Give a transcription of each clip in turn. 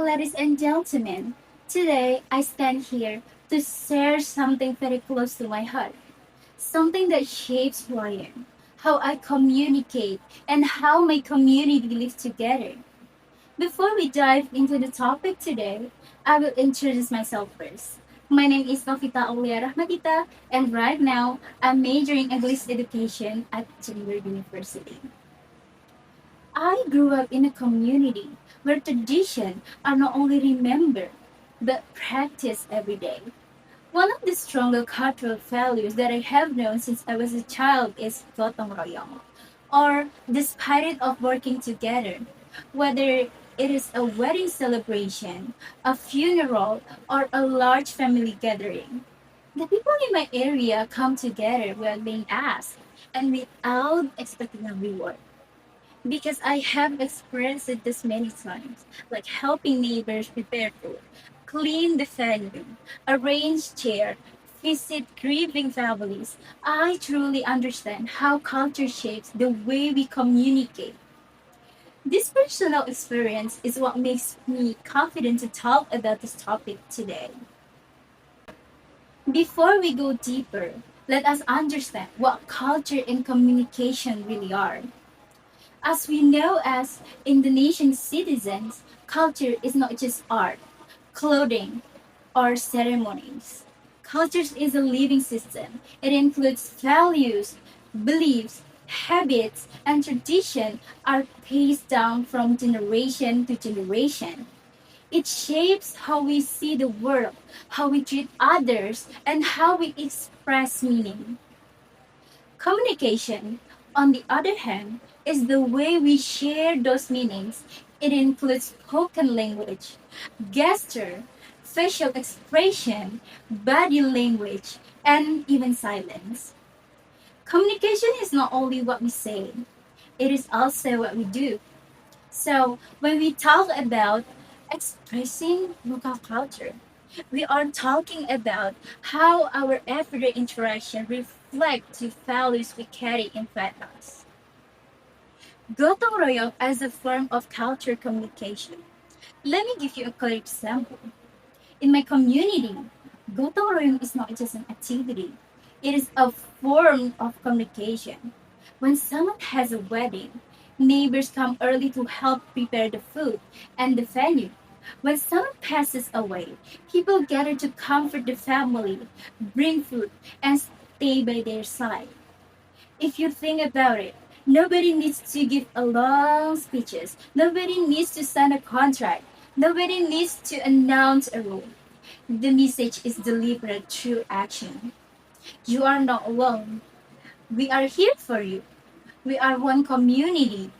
ladies and gentlemen. Today I stand here to share something very close to my heart, something that shapes who I am, how I communicate, and how my community lives together. Before we dive into the topic today, I will introduce myself first. My name is Aulia Rahmadhita, and right now I'm majoring English education at Junior University. I grew up in a community where traditions are not only remembered but practiced every day. One of the stronger cultural values that I have known since I was a child is gotong royong, or the spirit of working together. Whether it is a wedding celebration, a funeral, or a large family gathering, the people in my area come together without being asked and without expecting a reward because I have experienced it this many times, like helping neighbors prepare food, clean the venue, arrange chair, visit grieving families. I truly understand how culture shapes the way we communicate. This personal experience is what makes me confident to talk about this topic today. Before we go deeper, let us understand what culture and communication really are. As we know as Indonesian citizens, culture is not just art, clothing, or ceremonies. Culture is a living system. It includes values, beliefs, habits, and tradition are passed down from generation to generation. It shapes how we see the world, how we treat others, and how we express meaning. Communication, on the other hand, is the way we share those meanings. It includes spoken language, gesture, facial expression, body language, and even silence. Communication is not only what we say, it is also what we do. So, when we talk about expressing local culture, we are talking about how our everyday interaction reflect the values we carry inside us. Gotong royong as a form of culture communication. Let me give you a clear example. In my community, gotong royong is not just an activity. It is a form of communication. When someone has a wedding, neighbors come early to help prepare the food and the venue. When someone passes away, people gather to comfort the family, bring food, and stay by their side. If you think about it, nobody needs to give a long speeches. Nobody needs to sign a contract. Nobody needs to announce a rule. The message is delivered through action. You are not alone. We are here for you. We are one community.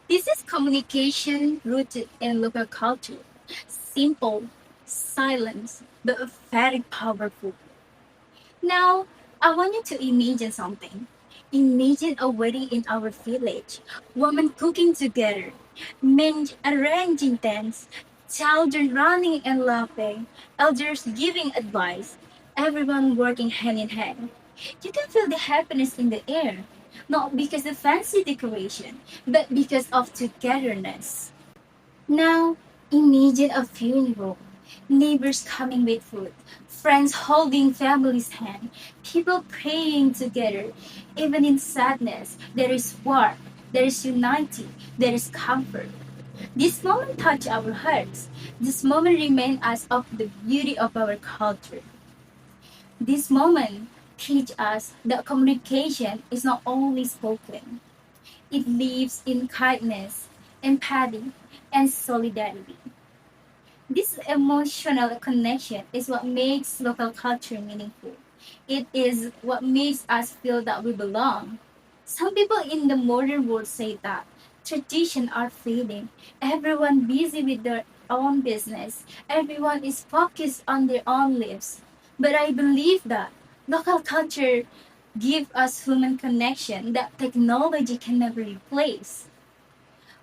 This is communication rooted in local culture. Simple, silent, but very powerful. Now, I want you to imagine something. Imagine a wedding in our village. Women cooking together, men arranging tents, children running and laughing, elders giving advice, everyone working hand in hand. You can feel the happiness in the air, not because of fancy decoration, but because of togetherness. Now, imagine a funeral. Neighbors coming with food, friends holding family's hand, people praying together. Even in sadness, there is warmth, there is unity, there is comfort. This moment touch our hearts. This moment remind us of the beauty of our culture. This moment teach us that communication is not only spoken. It lives in kindness, empathy, and solidarity. This emotional connection is what makes local culture meaningful. It is what makes us feel that we belong. Some people in the modern world say that traditions are fading. Everyone busy with their own business. Everyone is focused on their own lives. But I believe that local culture gives us human connection that technology can never replace.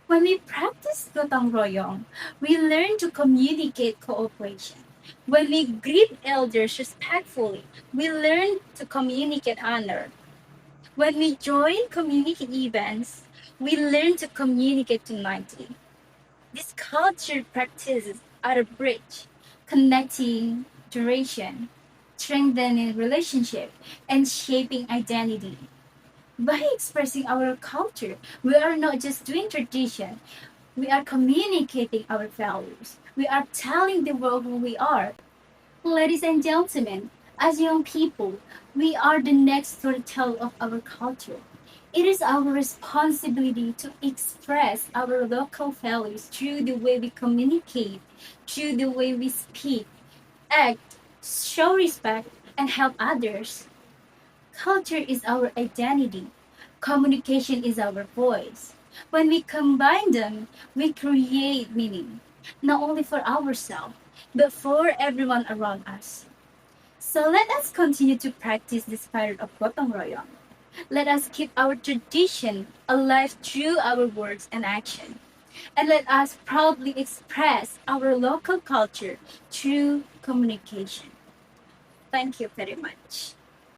When we practice gotong royong, we learn to communicate cooperation. When we greet elders respectfully, we learn to communicate honor. When we join community events, we learn to communicate unity. These culture practices are a bridge connecting duration, strengthening relationship, and shaping identity. By expressing our culture, we are not just doing tradition, we are communicating our values. We are telling the world who we are. Ladies and gentlemen, as young people, we are the next storyteller of our culture. It is our responsibility to express our local values through the way we communicate, through the way we speak, act, show respect, and help others. Culture is our identity. Communication is our voice. When we combine them, we create meaning, not only for ourselves, but for everyone around us. So let us continue to practice the spirit of gotong royong. Let us keep our tradition alive through our words and action. And let us proudly express our local culture through communication. Thank you very much.